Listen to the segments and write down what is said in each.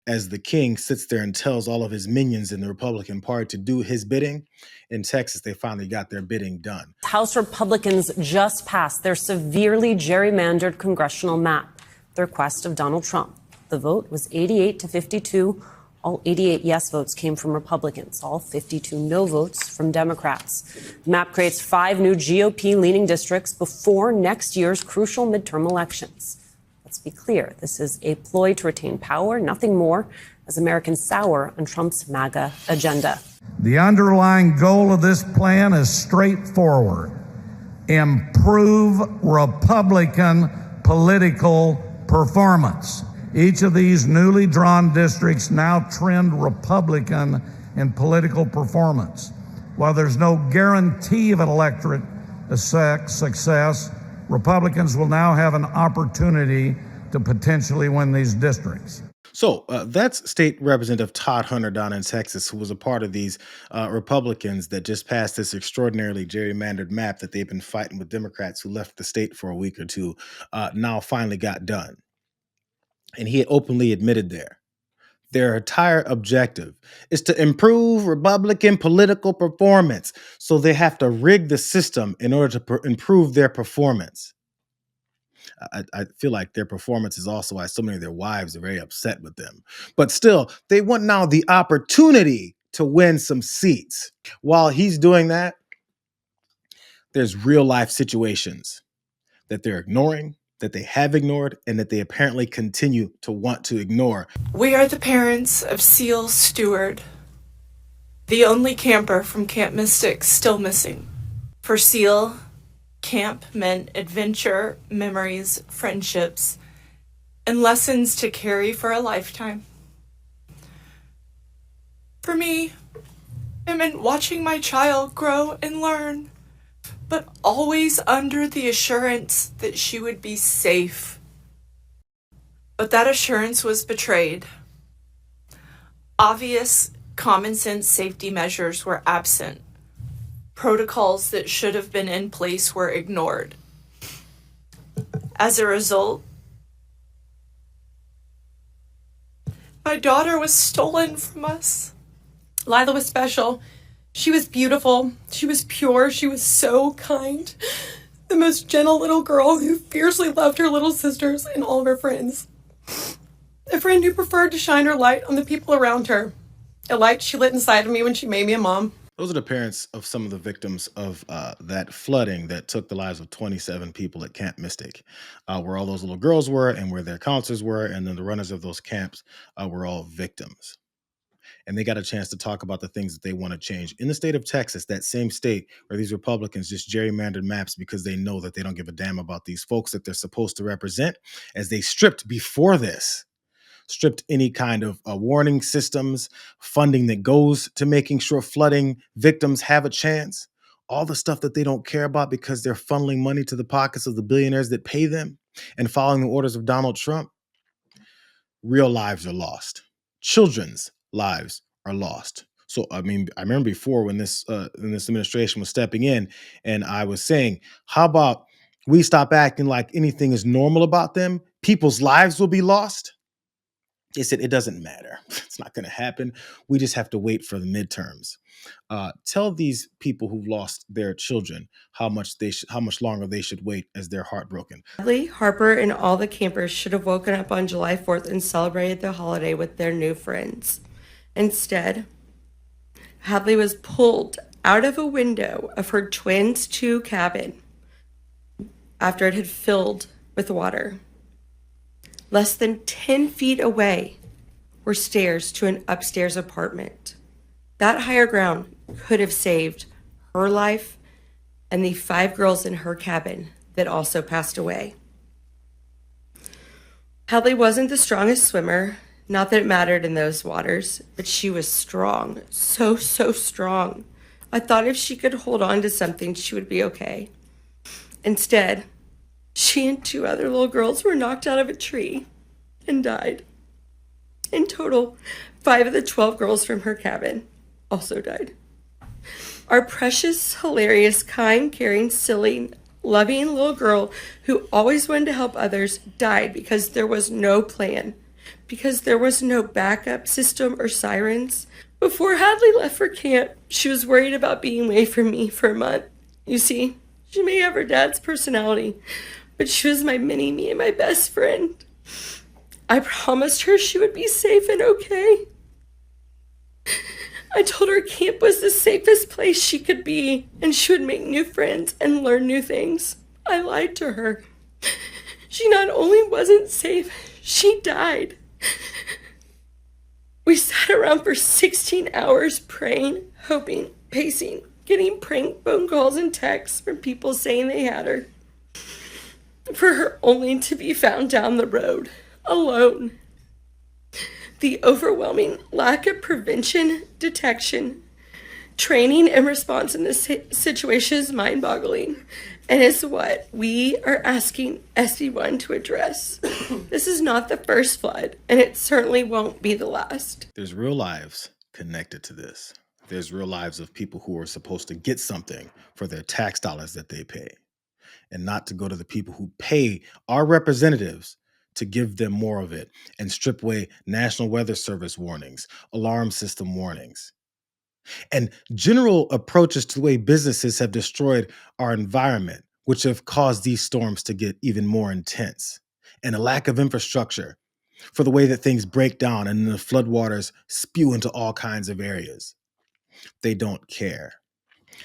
as the king sits there and tells all of his minions in the Republican Party to do his bidding. In Texas, they finally got their bidding done. House Republicans just passed their severely gerrymandered congressional map, the request of Donald Trump. The vote was 88 to 52. All 88 yes votes came from Republicans, all 52 no votes from Democrats. The map creates 5 new GOP-leaning districts before next year's crucial midterm elections. Let's be clear, this is a ploy to retain power, nothing more, as Americans sour on Trump's MAGA agenda. The underlying goal of this plan is straightforward: improve Republican political performance. Each of these newly drawn districts now trend Republican in political performance. While there's no guarantee of an electorate success, Republicans will now have an opportunity to potentially win these districts. So that's State Representative Todd Hunter down in Texas, who was a part of these Republicans that just passed this extraordinarily gerrymandered map that they've been fighting with Democrats who left the state for a week or two, now finally got done. And he had openly admitted their entire objective is to improve Republican political performance. So they have to rig the system in order to improve their performance. I feel like their performance is also why so many of their wives are very upset with them. But still, they want now the opportunity to win some seats. While he's doing that, there's real life situations that they're ignoring, that they have ignored, and that they apparently continue to want to ignore. We are the parents of Seal Stewart, the only camper from Camp Mystic still missing. For Seal, camp meant adventure, memories, friendships, and lessons to carry for a lifetime. For me, it meant watching my child grow and learn, but always under the assurance that she would be safe. But that assurance was betrayed. Obvious, common sense safety measures were absent. Protocols that should have been in place were ignored. As a result, my daughter was stolen from us. Lila was special. She was beautiful. She was pure. She was so kind. The most gentle little girl who fiercely loved her little sisters and all of her friends. A friend who preferred to shine her light on the people around her. A light she lit inside of me when she made me a mom. Those are the parents of some of the victims of that flooding that took the lives of 27 people at Camp Mystic, where all those little girls were and where their counselors were, and then the runners of those camps were all victims. And they got a chance to talk about the things that they want to change. In the state of Texas, that same state where these Republicans just gerrymandered maps because they know that they don't give a damn about these folks that they're supposed to represent, as they stripped any kind of warning systems, funding that goes to making sure flooding victims have a chance, all the stuff that they don't care about because they're funneling money to the pockets of the billionaires that pay them and following the orders of Donald Trump. Real lives are lost. Children's lives are lost. So, I mean, I remember before when this administration was stepping in and I was saying, how about we stop acting like anything is normal about them? People's lives will be lost. They said, it doesn't matter. It's not going to happen. We just have to wait for the midterms. Tell these people who've lost their children how much longer they should wait as they're heartbroken. Hadley, Harper, and all the campers should have woken up on July 4th and celebrated the holiday with their new friends. Instead, Hadley was pulled out of a window of her twins' 2 cabin after it had filled with water. Less than 10 feet away were stairs to an upstairs apartment. That higher ground could have saved her life and the 5 girls in her cabin that also passed away. Hadley wasn't the strongest swimmer, not that it mattered in those waters, but she was strong, so strong. I thought if she could hold on to something, she would be okay. Instead, she and 2 other little girls were knocked out of a tree and died. In total, 5 of the 12 girls from her cabin also died. Our precious, hilarious, kind, caring, silly, loving little girl who always wanted to help others died because there was no plan. because there was no backup system or sirens. Before Hadley left for camp, she was worried about being away from me for a month. You see, she may have her dad's personality, but she was my mini-me and my best friend. I promised her she would be safe and okay. I told her camp was the safest place she could be, and she would make new friends and learn new things. I lied to her. She not only wasn't safe, she died. We sat around for 16 hours praying, hoping, pacing, getting prank phone calls and texts from people saying they had her, for her only to be found down the road, alone. The overwhelming lack of prevention, detection, training, and response in this situation is mind-boggling, and is what we are asking SB1 to address. This is not the first flood, and it certainly won't be the last. There's real lives connected to this. There's real lives of people who are supposed to get something for their tax dollars that they pay, and not to go to the people who pay our representatives to give them more of it and strip away National Weather Service warnings, alarm system warnings, and general approaches to the way businesses have destroyed our environment, which have caused these storms to get even more intense, and a lack of infrastructure for the way that things break down and the floodwaters spew into all kinds of areas. They don't care.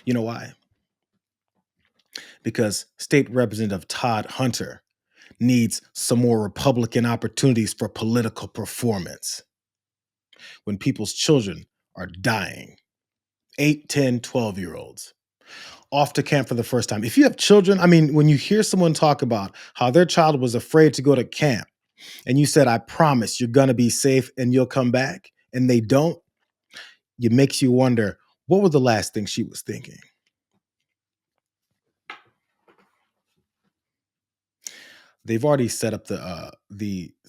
You know why? Because State Representative Todd Hunter needs some more Republican opportunities for political performance. When people's children are dying, 8, 10, 12-year-olds, off to camp for the first time. If you have children, I mean, when you hear someone talk about how their child was afraid to go to camp, and you said, I promise you're going to be safe and you'll come back, and they don't, it makes you wonder, what were the last things she was thinking? They've already set up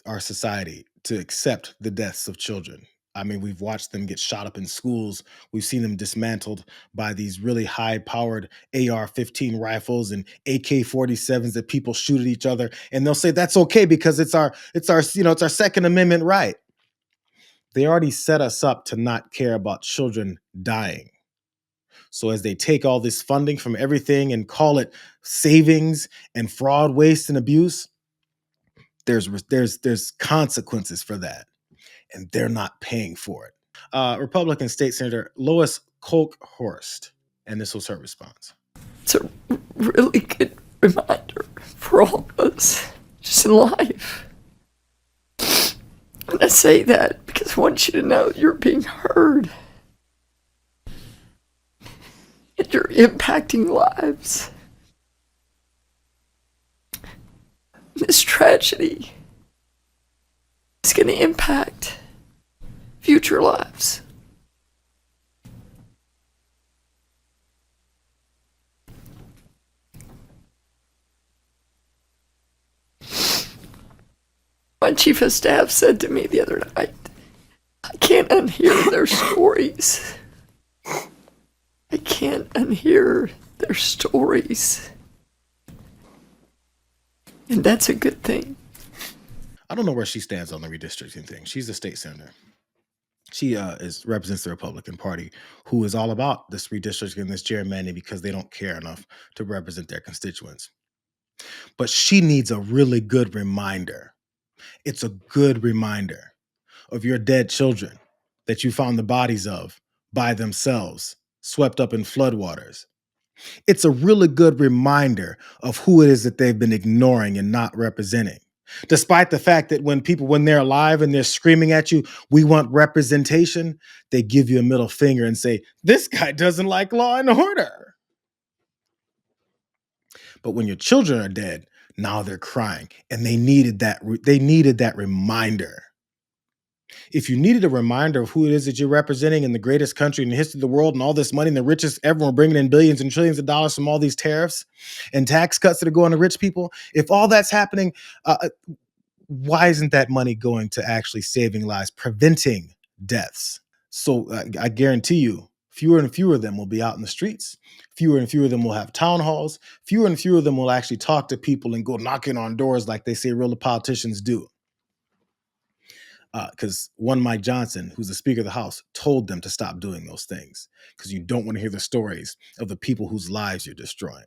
our society to accept the deaths of children. I mean, we've watched them get shot up in schools. We've seen them dismantled by these really high-powered AR-15 rifles and AK-47s that people shoot at each other, and they'll say that's okay because it's our Second Amendment right. They already set us up to not care about children dying. So as they take all this funding from everything and call it savings and fraud, waste, and abuse, there's consequences for that, and they're not paying for it. Republican State Senator Lois Kolkhorst, and this was her response. It's a really good reminder for all of us just in life. And I say that because I want you to know you're being heard. And you're impacting lives. This tragedy is going to impact future lives. My chief of staff said to me the other night, I can't unhear their stories. I can't unhear their stories. And that's a good thing. I don't know where she stands on the redistricting thing. She's a state senator. She represents the Republican Party, who is all about this redistricting and this gerrymandering because they don't care enough to represent their constituents. But she needs a really good reminder. It's a good reminder of your dead children that you found the bodies of by themselves, swept up in floodwaters. It's a really good reminder of who it is that they've been ignoring and not representing. Despite the fact that when they're alive and they're screaming at you, we want representation, they give you a middle finger and say, this guy doesn't like law and order. But when your children are dead, now they're crying, and they needed that reminder. If you needed a reminder of who it is that you're representing in the greatest country in the history of the world and all this money and the richest, everyone bringing in billions and trillions of dollars from all these tariffs and tax cuts that are going to rich people, if all that's happening, why isn't that money going to actually saving lives, preventing deaths? So I guarantee you, fewer and fewer of them will be out in the streets. Fewer and fewer of them will have town halls. Fewer and fewer of them will actually talk to people and go knocking on doors like they say real politicians do. Because one Mike Johnson, who's the Speaker of the House, told them to stop doing those things because you don't want to hear the stories of the people whose lives you're destroying.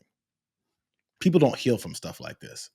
People don't heal from stuff like this.